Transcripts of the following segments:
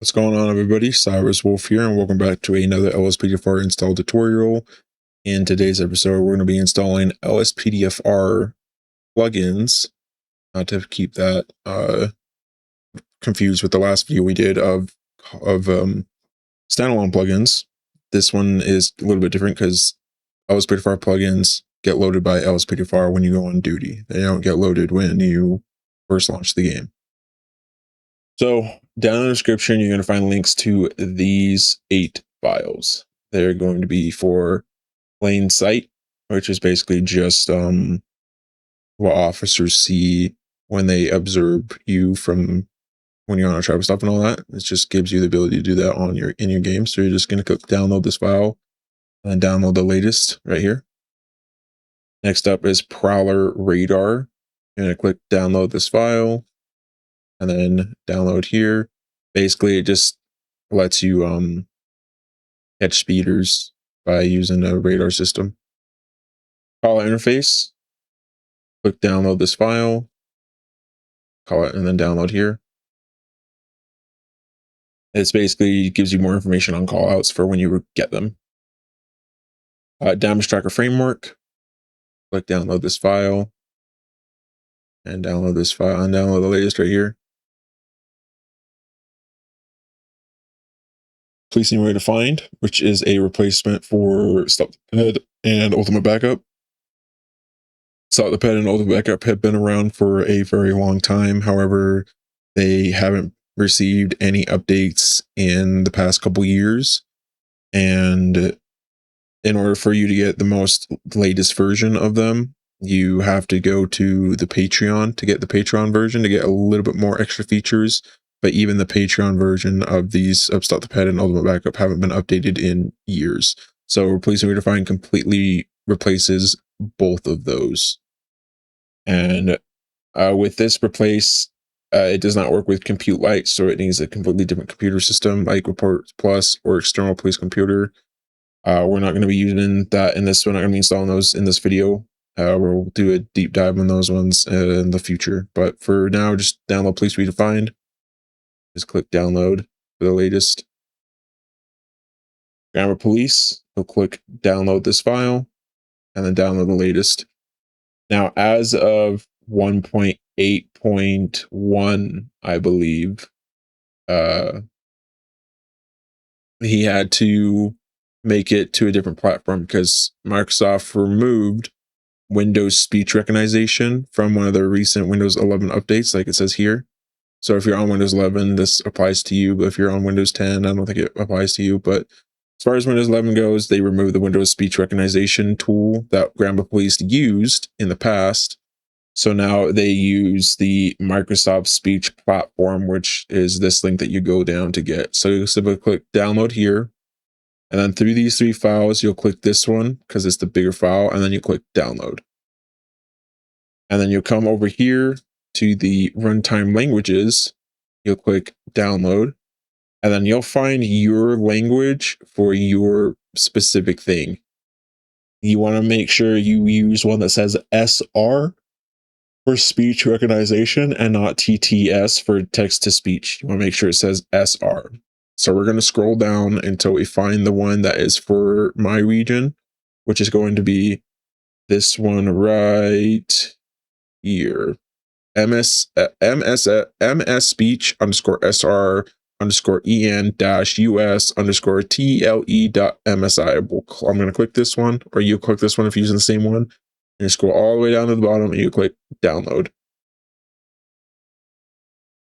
What's going on, everybody? CyberusWolf here, and welcome back to another LSPDFR install tutorial. In today's episode, we're going to be installing LSPDFR plugins. Not to keep that confused with the last video we did of standalone plugins. This one is a little bit different because LSPDFR plugins get loaded by LSPDFR when you go on duty. They don't get loaded when you first launch the game. So down in the description, you're going to find links to these 8 files. They're going to be for PlainSight, which is basically just what officers see when they observe you from when you're on a traffic stop and all that. It just gives you the ability to do that on in your game. So you're just going to click download this file and download the latest right here. Next up is Prowler Radar. You're going to click download this file and then download here. Basically, it just lets you catch speeders by using a radar system. Callout Interface. Click download this file. Call it and then download here. It's basically gives you more information on callouts for when you get them. Damage Tracker Framework. Click download this file. And download this file and download the latest right here. Policing Redefined, which is a replacement for StopThePed and UltimateBackup. StopThePed and UltimateBackup have been around for a very long time. However, they haven't received any updates in the past couple years. And in order for you to get the latest version of them, you have to go to the Patreon to get the Patreon version to get a little bit more extra features. But even the Patreon version of these of StopThePed and UltimateBackup haven't been updated in years. So Replacing Redefined completely replaces both of those. And with this replace, it does not work with Compute Lite, so it needs a completely different computer system like Report Plus or external police computer. We're not going to be using that in this. We're not going to be installing those in this video. We'll do a deep dive on those ones in the future. But for now, just download Police Redefined. Just click download for the latest. Grammar Police, you'll click download this file and then download the latest. Now, as of 1.8.1, I believe, he had to make it to a different platform because Microsoft removed Windows speech recognition from one of their recent Windows 11 updates, like it says here. So if you're on Windows 11, this applies to you. But if you're on Windows 10, I don't think it applies to you. But as far as Windows 11 goes, they removed the Windows speech recognition tool that Grammar Police used in the past. So now they use the Microsoft Speech platform, which is this link that you go down to get. So you'll simply click download here. And then through these 3 files, you'll click this one because it's the bigger file. And then you click download. And then you'll come over here to the runtime languages. You'll click download. And then you'll find your language for your specific thing. You want to make sure you use one that says SR for speech recognition and not TTS for text to speech. You want to make sure it says SR. So we're going to scroll down until we find the one that is for my region, which is going to be this one right here. MS speech underscore SR underscore EN dash US underscore TLE.MSI. I'm going to click this one, or you click this one if you're using the same one, and you scroll all the way down to the bottom and you click download.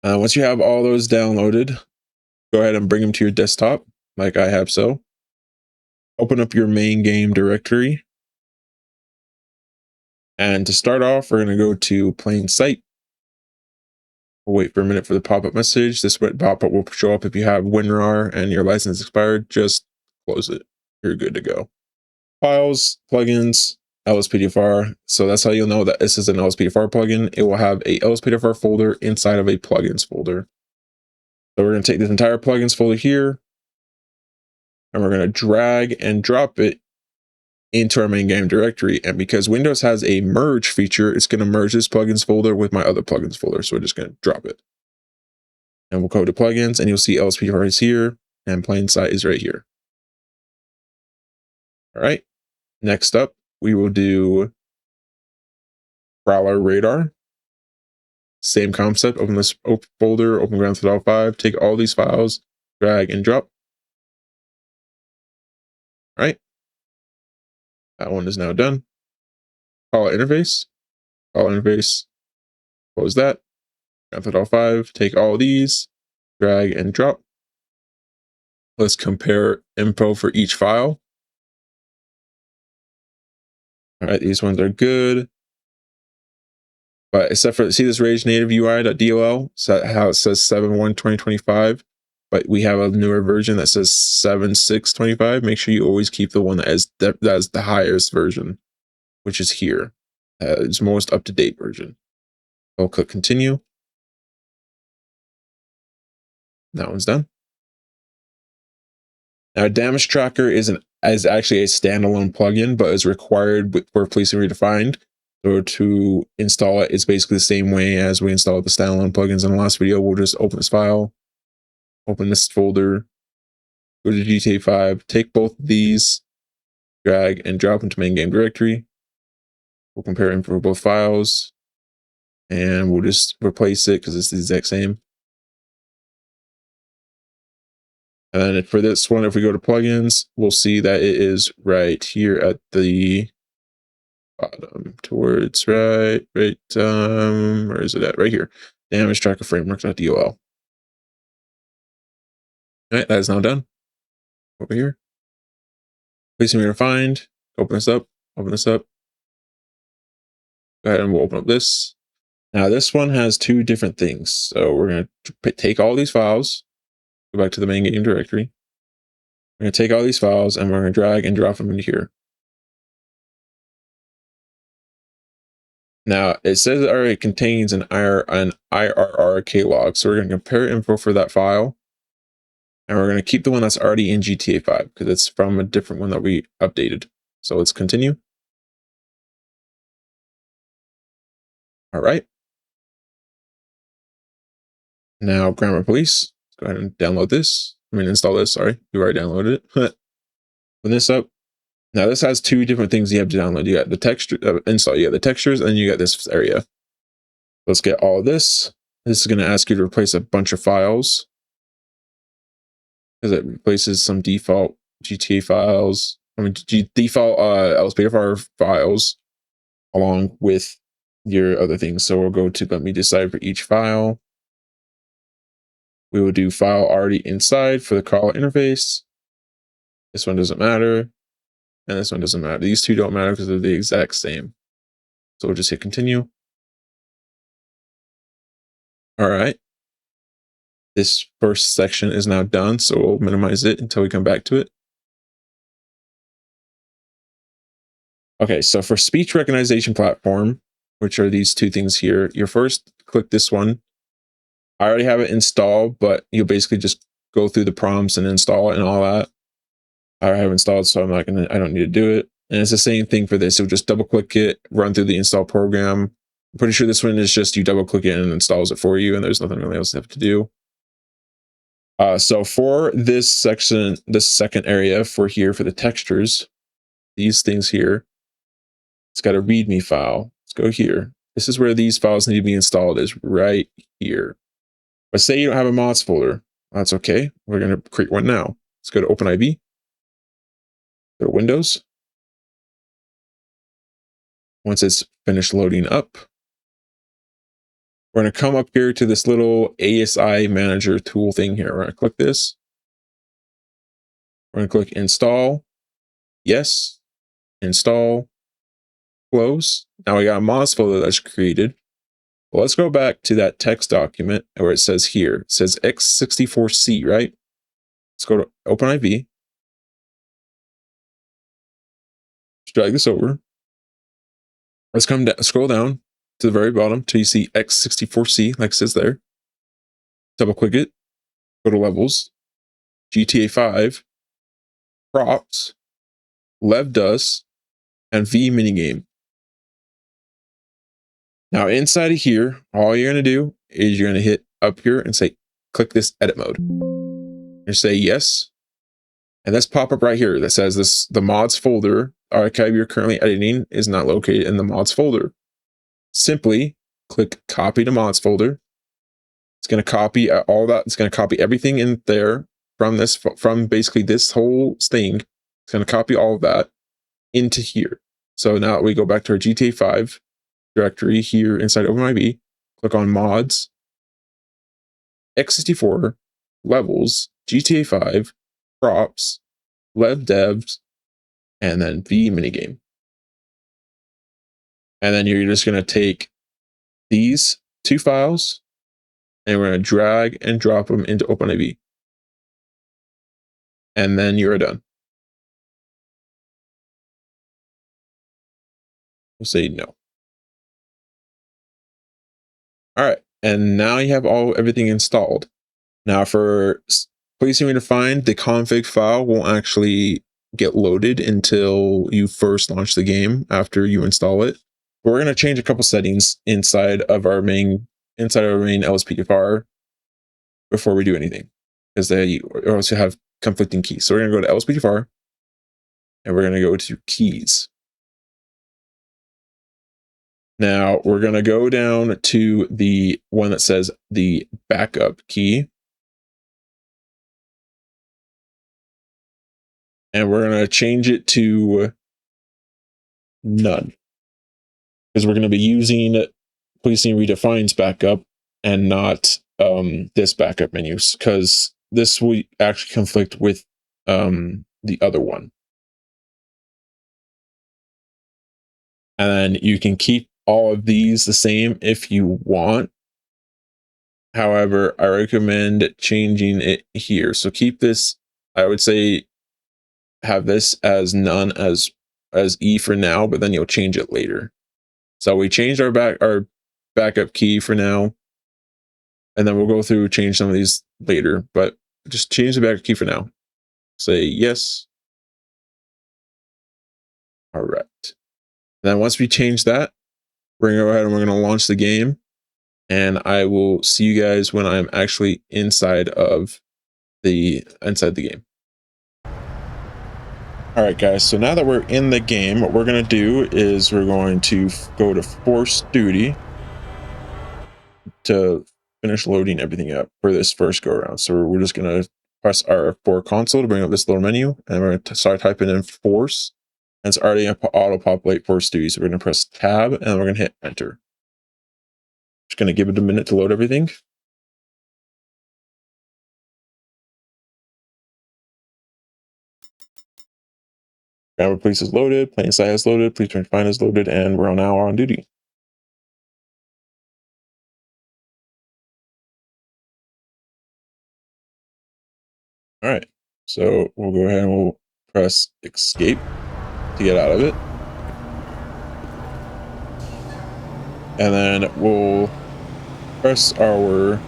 Once you have all those downloaded, go ahead and bring them to your desktop like I have so. Open up your main game directory. And to start off, we're going to go to PlainSight. We'll wait for a minute for the pop-up message. This pop-up will show up if you have WinRAR and your license expired. Just close it. You're good to go. Files, plugins, LSPDFR. So that's how you'll know that this is an LSPDFR plugin. It will have a LSPDFR folder inside of a plugins folder. So we're going to take this entire plugins folder here, and we're going to drag and drop it into our main game directory. And because Windows has a merge feature, it's going to merge this plugins folder with my other plugins folder. So we're just going to drop it. And we'll go to plugins, and you'll see LSPDFR is here, and PlainSight is right here. All right. Next up, we will do Prowler Radar. Same concept. Open this folder, open Grand Theft Auto 5, take all these files, drag and drop. All right. That one is now done. Callout Interface. Callout Interface. Close that. Grand Theft Auto 5, take all these, drag and drop. Let's compare info for each file. All right, these ones are good. But except for, see this Rage Native UI.dll, so how it says 7.1.2025, but we have a newer version that says 7.6.25. Make sure you always keep the one that is the highest version, which is here. It's most up-to-date version. I'll click continue. That one's done. Now, Damage Tracker is actually a standalone plugin, but is required for policing Redefined. So to install it, it's basically the same way as we installed the standalone plugins in the last video. We'll just open this file, open this folder, go to GTAV 5, take both of these, drag and drop into main game directory. We'll compare info for both files, and we'll just replace it because it's the exact same. And then for this one, if we go to plugins, we'll see that it is right here at the bottom towards where is it at? Right here. Damage Tracker Framework.dll. All right, that is now done. Over here. Placing Redefined. Open this up. Open this up. Go ahead and we'll open up this. Now this one has two different things. So we're going to take all these files, go back to the main game directory. We're going to take all these files and we're going to drag and drop them into here. Now it says it already contains an IRRK log. So we're going to compare info for that file. And we're going to keep the one that's already in GTAV 5 because it's from a different one that we updated. So let's continue. All right. Now, Grammar Police. Let's go ahead and download this. Install this. Sorry, we already downloaded it. Open this up. Now, this has two different things you have to download. You got the texture install. You got the textures, and you got this area. Let's get all of this. This is going to ask you to replace a bunch of files because it replaces some default GTA files. Default LSPDFR files along with your other things. So we'll go to, let me decide for each file. We will do file already inside for the Callout interface. This one doesn't matter. And this one doesn't matter. These two don't matter because they're the exact same. So we'll just hit continue. All right. This first section is now done. So we'll minimize it until we come back to it. Okay, so for speech recognition platform, which are these two things here, you first click this one. I already have it installed, but you'll basically just go through the prompts and install it and all that. I have installed, so I don't need to do it. And it's the same thing for this. So just double click it, run through the install program. I'm pretty sure this one is just you double click it and it installs it for you, and there's nothing really else you have to do. So for this section, this second area for the textures, these things here, it's got a README file. Let's go here. This is where these files need to be installed, is right here. But say you don't have a mods folder. That's okay. We're going to create one now. Let's go to OpenIV. Go to Windows. Once it's finished loading up, we're going to come up here to this little ASI manager tool thing here. We're going to click this. We're going to click install. Yes. Install. Close. Now we got a mods folder that's created. Well, let's go back to that text document where it says here, it says x64c, right? Let's go to OpenIV. Let's drag this over. Let's come down, scroll down to the very bottom till you see x64c, like it says there. Double click it, go to levels, GTAV 5, props, levdus, and v minigame. Now inside of here, all you're going to do is you're going to hit up here and say click this edit mode and say yes. And this pop up right here that says the mods folder archive you're currently editing is not located in the mods folder. Simply click copy to mods folder. It's going to copy all that. It's going to copy everything in there from basically this whole thing. It's going to copy all of that into here. So now we go back to our GTA5 directory here inside OpenIV, click on mods, x64, levels, GTA5, props, lev devs, and then v minigame. And then you're just going to take these two files and we're going to drag and drop them into OpenIV. And then you're done. We'll say no. All right. And now you have everything installed. Now for PlainSight Redefined, the config file won't actually get loaded until you first launch the game after you install it. But we're going to change a couple settings inside of our main LSPDFR before we do anything, because they also have conflicting keys. So we're going to go to LSPDFR and we're going to go to keys. Now we're going to go down to the one that says the backup key. And we're going to change it to none, because we're going to be using PlainSight Redefined's backup and not this backup menus, because this will actually conflict with the other one. And then you can keep all of these the same if you want. However, I recommend changing it here. So keep this, I would say, have this as none as E for now, but then you'll change it later. So we changed our backup key for now, and then we'll go through change some of these later, but just change the backup key for now. Say yes. All right. And then once we change that, we're gonna go ahead and we're gonna launch the game, and I will see you guys when I'm actually inside the game. All right, guys, so now that we're in the game, what we're going to do is we're going to go to Force Duty to finish loading everything up for this first go around. So we're just going to press R4 console to bring up this little menu, and we're going to start typing in Force, and it's already going to auto-populate Force Duty. So we're going to press Tab, and we're going to hit Enter. Just going to give it a minute to load everything. Grammar Police is loaded, PlainSight is loaded, Police Redefined is loaded, and we're now on duty. All right, so we'll go ahead and we'll press Escape to get out of it. And then we'll press we'll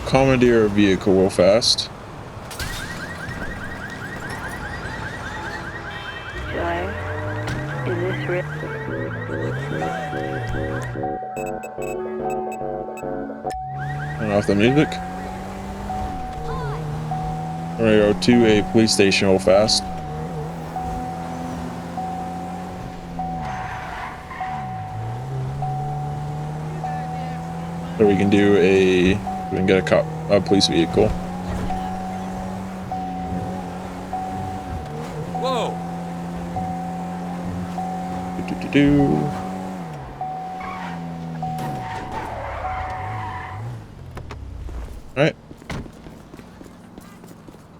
commandeer a vehicle real fast. Turn off the music. We're gonna go to a police station real fast. So we can do we can get a police vehicle. Whoa! Alright.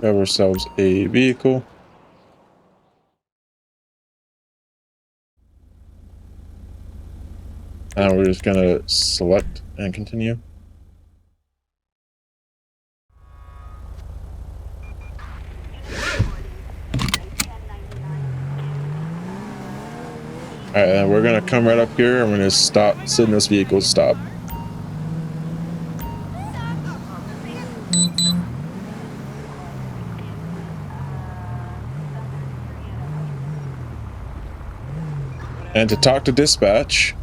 Grab ourselves a vehicle. And we're just gonna select and continue. Alright, then we're gonna come right up here. I'm gonna sit in this vehicle, stop. And to talk to dispatch,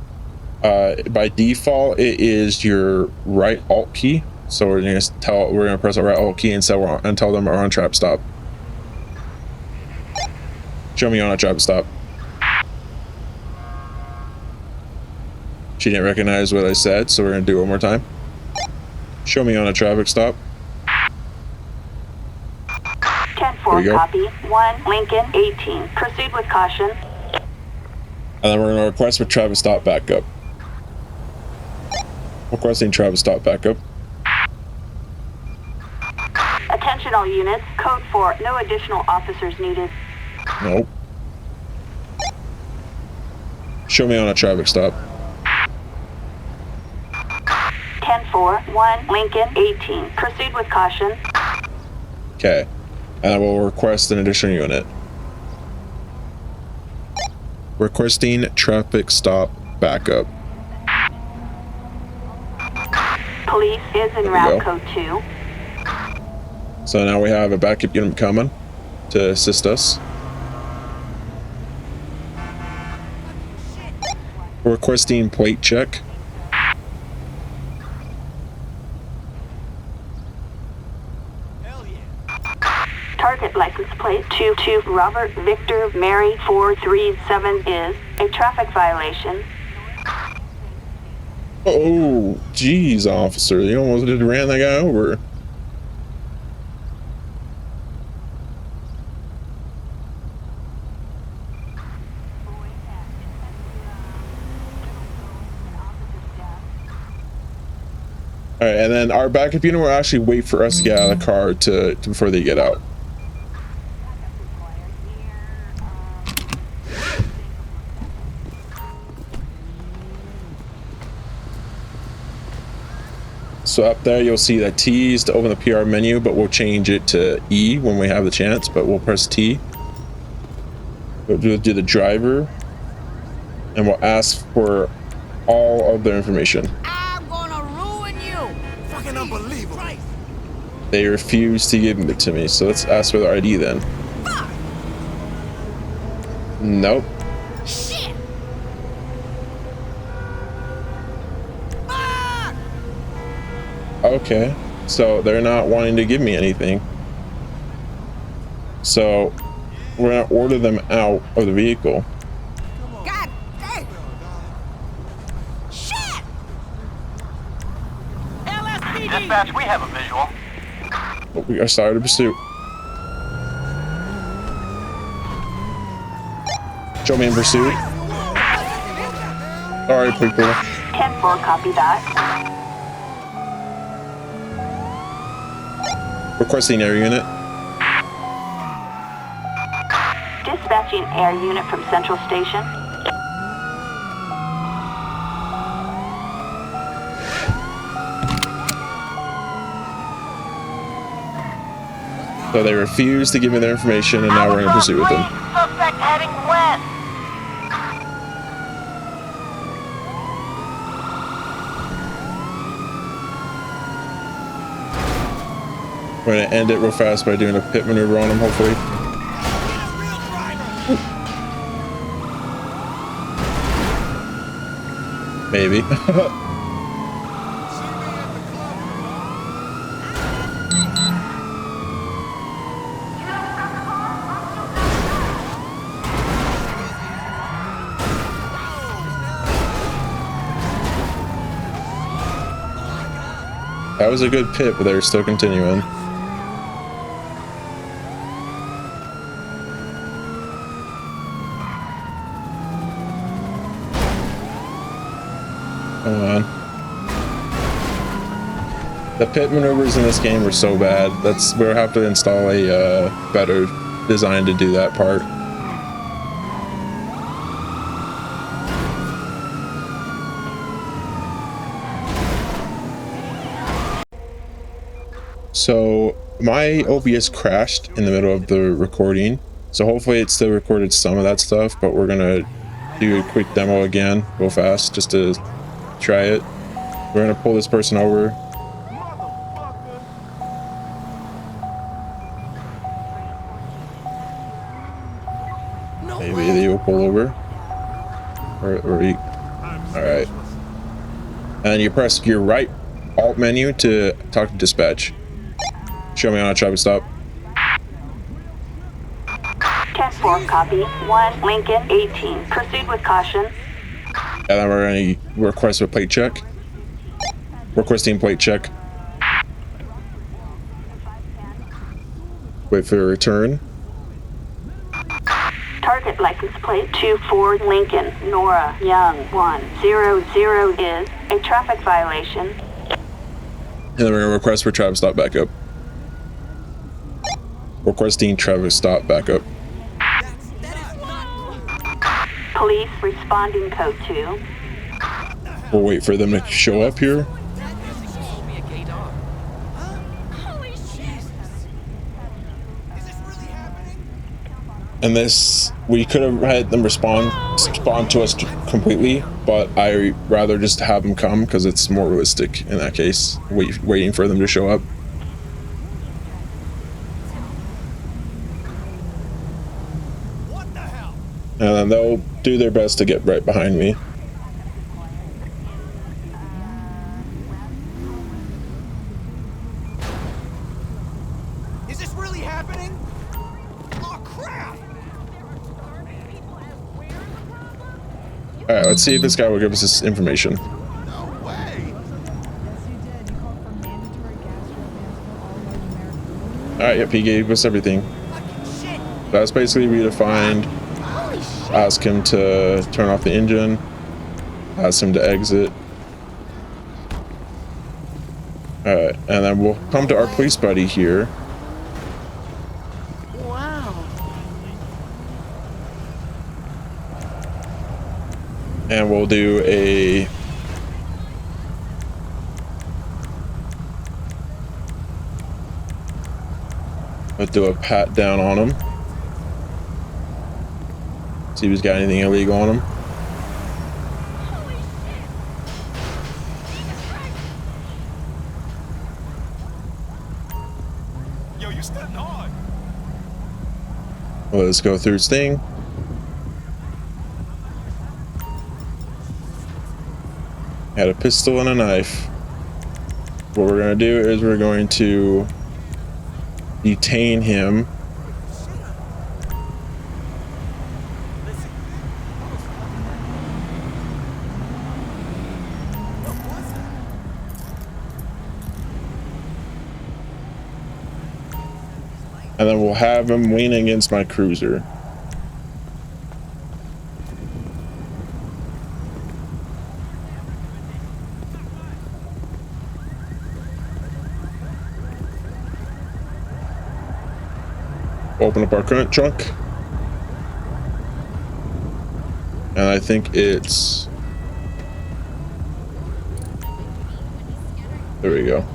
By default, it is your right alt key. So we're gonna press our right alt key and tell them we're on trap stop. Show me on a trap stop. She didn't recognize what I said, so we're gonna do it one more time. Show me on a traffic stop. 10-4, copy. 1, Lincoln, 18. Proceed with caution. And then we're gonna request for traffic stop backup. Requesting traffic stop backup. Attention all units. Code 4. No additional officers needed. Nope. Show me on a traffic stop. 10-4, 1, Lincoln, 18. Proceed with caution. Okay. And I will request an additional unit. Requesting traffic stop backup. Police is en route, code 2. So now we have a backup unit coming to assist us. Requesting plate check. Target license plate 22 Robert Victor Mary 437 is a traffic violation. Oh, geez, officer. You almost just ran that guy over. Alright, and then our backup unit will actually wait for us to get out of the car before they get out. So up there you'll see that T is to open the PR menu, but we'll change it to E when we have the chance, but we'll press T. We'll do the driver, and we'll ask for all of their information. I'm gonna ruin you! Fucking unbelievable! They refuse to give it to me, so let's ask for their ID then. Fuck. Nope. Shit! Okay, so they're not wanting to give me anything. So we're gonna order them out of the vehicle. God dang! Shit! LSPD! Dispatch, we have a visual. Oh, we started a pursuit. Show me in pursuit. Sorry, people. 10-4, copy that. Requesting air unit. Dispatching air unit from Central Station. So they refuse to give me their information, and now we're in pursuit with them. Suspect heading west. We're gonna end it real fast by doing a pit maneuver on them, hopefully. Maybe. That was a good pit, but they're still continuing. Come on. The pit maneuvers in this game are so bad. We'll have to install a better design to do that part. So my OBS crashed in the middle of the recording, so hopefully it still recorded some of that stuff, but we're gonna do a quick demo again real fast just to try it. We're gonna pull this person over. Maybe they will pull over. All right. And you press your right alt menu to talk to dispatch. Show me on a traffic stop. 10-4, copy. 1, Lincoln, 18. Proceed with caution. And then we're going to request a plate check. Requesting plate check. Wait for a return. Target license plate 24 Lincoln, Nora Young 100 is a traffic violation. And then we're going to request for traffic stop backup. Requesting traffic stop backup. Police responding code 2. We'll wait for them to show up here. And this, we could have had them respond to us completely, but I rather just have them come because it's more realistic in that case, waiting for them to show up. What the hell? And then they'll do their best to get right behind me. Is this really happening? Oh crap! All right, let's see if this guy will give us this information. No way! All right, yep, he gave us everything. Fucking shit! That's basically Redefined. Holy shit! Ask him to turn off the engine. Ask him to exit. All right, and then we'll come to our police buddy here. Wow! And we'll do a pat down on him. See if he's got anything illegal on him. Yo, you stepping hard! Well, let's go through his thing. Had a pistol and a knife. What we're gonna do is we're going to detain him. And then we'll have him lean against my cruiser. Open up our current trunk. And I think it's... There we go.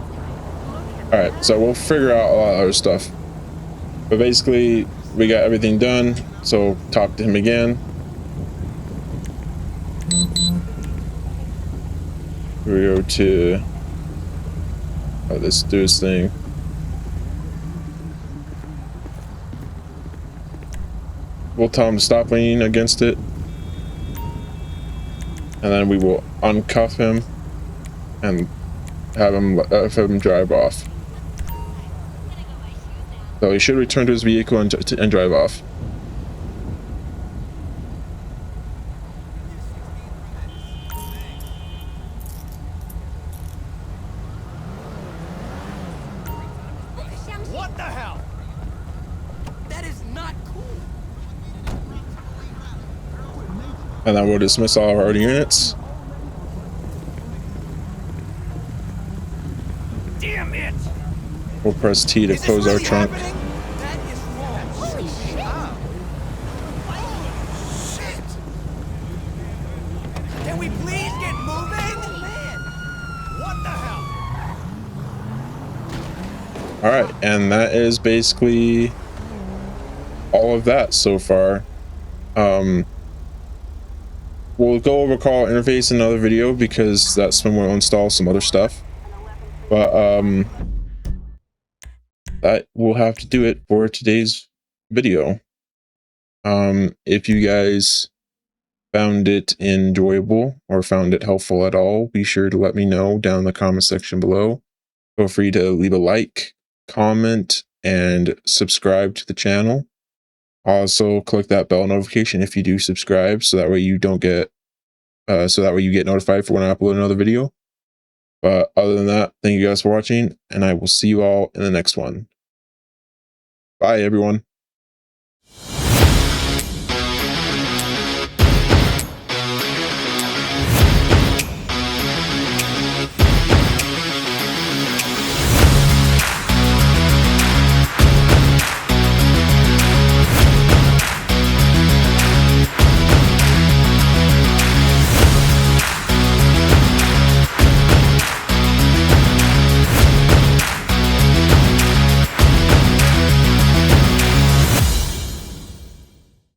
Alright, so we'll figure out a lot of other stuff. But basically, we got everything done, so talk to him again. Here we go to... Oh, let's do this thing. We'll tell him to stop leaning against it. And then we will uncuff him and have him drive off. So he should return to his vehicle and drive off. What the hell? That is not cool! And then we'll dismiss all of our units. Damn it! We'll press T to close our trunk. That is wrong. Holy shit! Oh, shit! Can we please get moving? Man, what the hell? All right, and that is basically all of that so far. We'll go over Callout Interface in another video because that's when we'll install some other stuff. But that will have to do it for today's video. If you guys found it enjoyable or found it helpful at all, be sure to let me know down in the comment section below. Feel free to leave a like, comment, and subscribe to the channel. Also, click that bell notification if you do subscribe, so that way you don't get, you get notified for when I upload another video. But other than that, thank you guys for watching, and I will see you all in the next one. Bye, everyone.